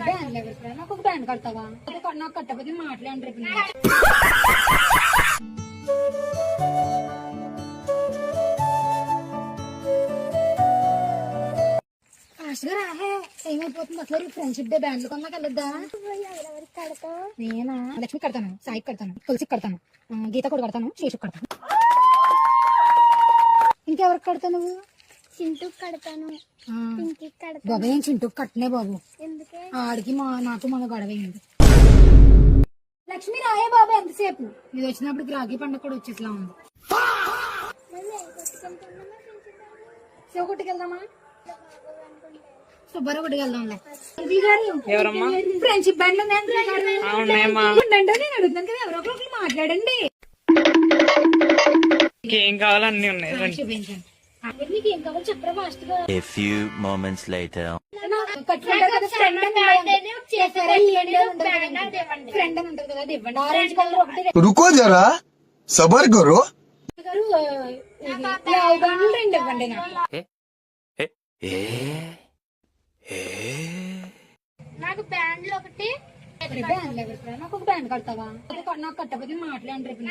Band ఎవరు నాకు ఒక బ్యాండ్ కడతావా? నాకు కట్టకపోతే మాట్లాడి రేపు ఫాస్ట్గా రాహే ఏమైపోతుంది అసలు ఫ్రెండ్షిప్ డే బ్యాండ్లు కొన్నాక వెళ్ళొద్దా? నేనా లక్ష్మి కడతాను, సాయికి కడతాను, తులసికి కడతాను, గీత కూడా కడతాను, శేషుకి కడతాను. ఇంకెవరికి కడతావు నువ్వు? చింటూకి కడతాను, బాబు నేను చింటూకి కట్టనే బాబు, ఆడికి నాకు మన గొడవైంది. లక్ష్మి రాయే బాబు ఎంతసేపు ఇది వచ్చినప్పుడు రాఖీ పండుగ కూడా వచ్చేసిలా ఉంది. శివగుట్టికి వెళ్దామా? సుబ్బారావు గుడికి వెళ్దాంలే. ఫ్రెండ్షిప్ బ్యాండ్ నేను అడుగుతాను కదా, ఎవరో ఒకరు మాట్లాడండి. ఏం కావాలో అన్ని ఉన్నాయి. మీకు ఏం కావాలో చెప్పరా ఫాస్ట్ గా. A few moments later. Friend అని ఉంటది కదా, అది ఇవ్వండి. ఆరెంజ్ కలర్ ఒకటి. रुको जरा सबर करो. రెండు ఇవ్వండి నాకు. నాకు బ్యాండ్లు ఒకటి. బ్యాండ్ ఎవరు నాకు ఒక బ్యాండ్ కడతావా? నాకు కట్టకపోతే మాట్లాడి రేపు